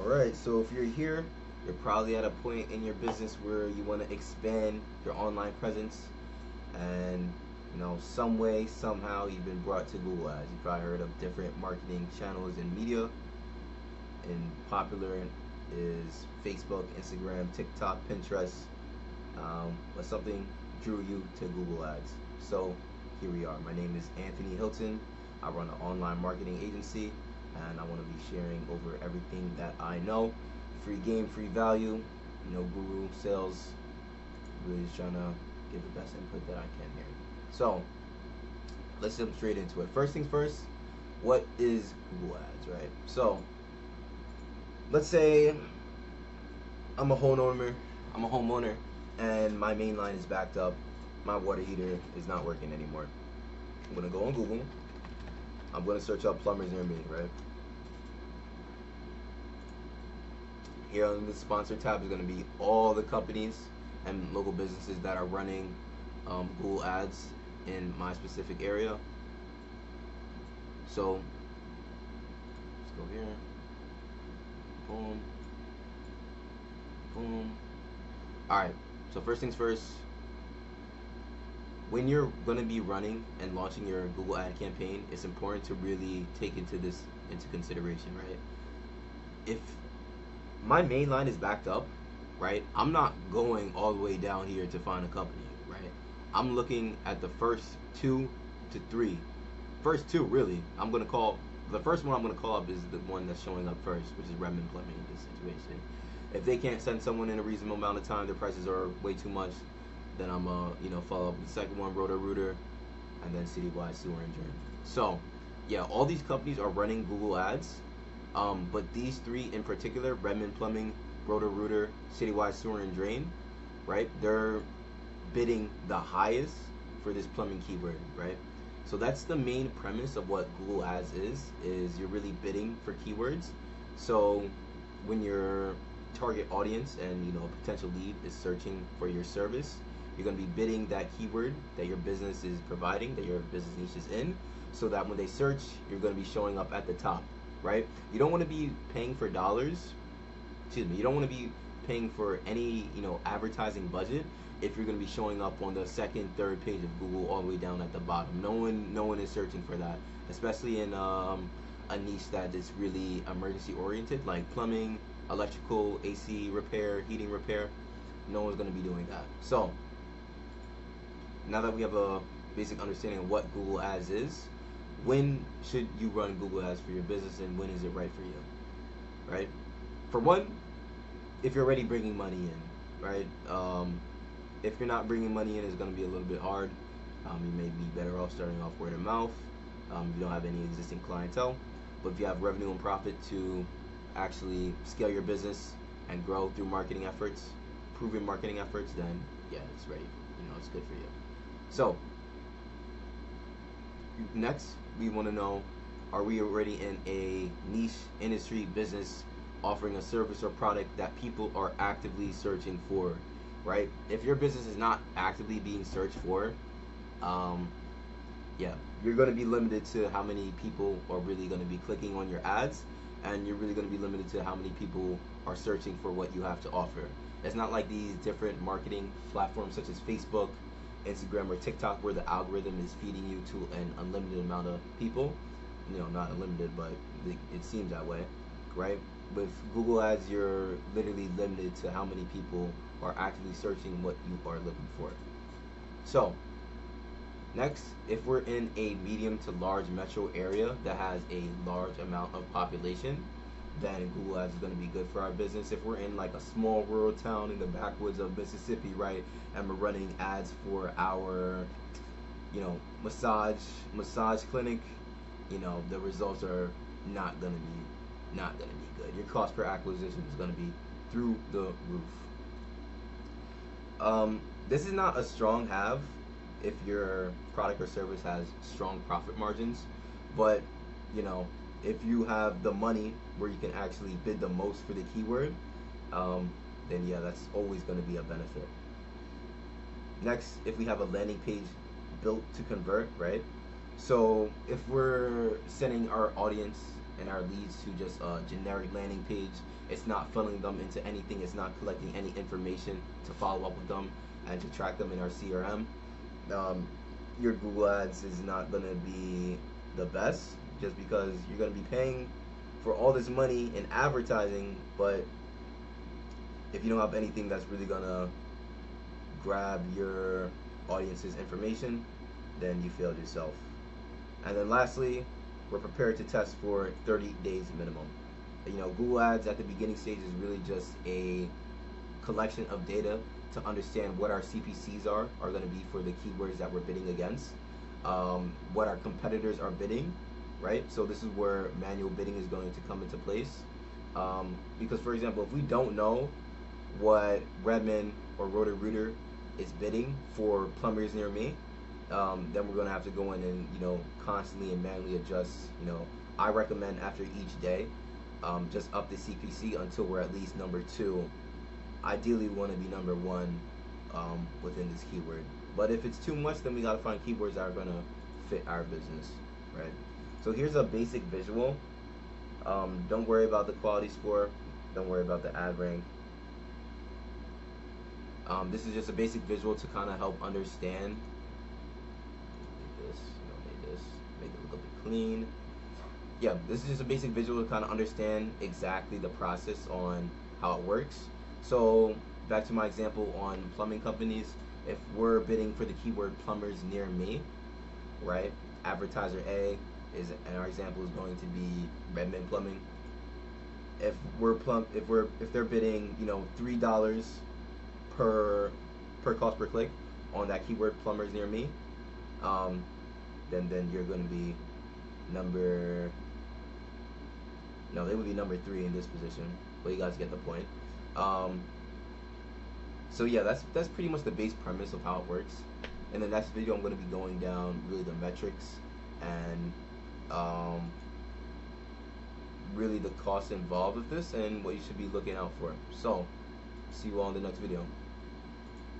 Alright, so if you're here, you're probably at a point in your business where you want to expand your online presence, and some way, somehow, you've been brought to Google Ads. You probably heard of different marketing channels and media, and popular is Facebook, Instagram, TikTok, Pinterest, but something drew you to Google Ads. So here we are. My name is Anthony Hilton. I run an online marketing agency, and I want to be sharing over everything that I know. Free game, free value. No guru sales. Really just trying to give the best input that I can here. So let's jump straight into it. First things first. What is Google Ads, right? So let's say I'm a homeowner. I'm a homeowner, and my main line is backed up. My water heater is not working anymore. I'm gonna go on Google. I'm gonna search up plumbers near me, right? Here on the sponsor tab is gonna be all the companies and local businesses that are running Google Ads in my specific area. So let's go here. Boom. Boom. Alright, so first things first, when you're going to be running and launching your Google ad campaign, it's important to really take into consideration, right? If my main line is backed up, right, I'm not going all the way down here to find a company, right? I'm looking at the first two to three. First two, really. The first one I'm going to call up is the one that's showing up first, which is Redmond Plumbing in this situation. If they can't send someone in a reasonable amount of time, their prices are way too much, then I'm follow up with the second one, Roto-Rooter, and then Citywide Sewer and Drain. So yeah, all these companies are running Google Ads, but these three in particular, Redmond Plumbing, Roto-Rooter, Citywide Sewer and Drain, right? They're bidding the highest for this plumbing keyword, right? So that's the main premise of what Google Ads is you're really bidding for keywords. So when your target audience and a potential lead is searching for your service, you're going to be bidding that keyword that your business is providing, that your business niche is in, so that when they search, you're going to be showing up at the top, right? You don't want to be paying for dollars. Excuse me. You don't want to be paying for any advertising budget if you're going to be showing up on the second, third page of Google all the way down at the bottom. No one is searching for that, especially in a niche that is really emergency oriented, like plumbing, electrical, AC repair, heating repair. No one's going to be doing that. So now that we have a basic understanding of what Google Ads is, when should you run Google Ads for your business, and when is it right for you, right? For one, if you're already bringing money in, right? If you're not bringing money in, it's going to be a little bit hard. You may be better off starting off word of mouth. You don't have any existing clientele, but if you have revenue and profit to actually scale your business and grow through marketing efforts, proven marketing efforts, then yeah, it's ready. It's good for you. So next, we want to know, are we already in a niche industry business offering a service or product that people are actively searching for, right? If your business is not actively being searched for, yeah, you're going to be limited to how many people are really going to be clicking on your ads, and you're really going to be limited to how many people are searching for what you have to offer. It's not like these different marketing platforms such as Facebook, Instagram, or TikTok, where the algorithm is feeding you to an unlimited amount of people. Not unlimited, but it seems that way, right? With Google Ads, you're literally limited to how many people are actively searching what you are looking for. So next, if we're in a medium to large metro area that has a large amount of population, then Google Ads is going to be good for our business. If we're in like a small rural town in the backwoods of Mississippi, right, and we're running ads for our, massage clinic, the results are not going to be good. Your cost per acquisition is going to be through the roof. This is not a strong have if your product or service has strong profit margins, but if you have the money where you can actually bid the most for the keyword, then yeah, that's always going to be a benefit. Next, if we have a landing page built to convert, right? So if we're sending our audience and our leads to just a generic landing page. It's not filling them into anything. It's not collecting any information to follow up with them and to track them in our CRM. Your Google Ads is not going to be the best, just because you're going to be paying for all this money in advertising, but if you don't have anything that's really going to grab your audience's information, then you failed yourself. And then lastly, we're prepared to test for 30 days minimum. Google Ads at the beginning stage is really just a collection of data to understand what our CPCs are going to be for the keywords that we're bidding against, what our competitors are bidding, right? So this is where manual bidding is going to come into place. Because, for example, if we don't know what Redmond or Roto-Rooter is bidding for plumbers near me, then we're going to have to go in and constantly and manually adjust. I recommend after each day, just up the CPC until we're at least number 2. Ideally, we want to be number 1 within this keyword. But if it's too much, then we got to find keywords that are going to fit our business, right? So here's a basic visual. Don't worry about the quality score. Don't worry about the ad rank. This is just a basic visual to kind of help understand. Make it look a bit clean. Yeah, this is just a basic visual to kind of understand exactly the process on how it works. So back to my example on plumbing companies, if we're bidding for the keyword plumbers near me, right? Advertiser A is, and our example is going to be Redmond Plumbing. If they're bidding, $3 per cost per click on that keyword plumbers near me, then you're going to be they would be number 3 in this position, but you guys get the point. So yeah, that's pretty much the base premise of how it works. In the next video, I'm going to be going down really the metrics and really the costs involved with this and what you should be looking out for. So see you all in the next video.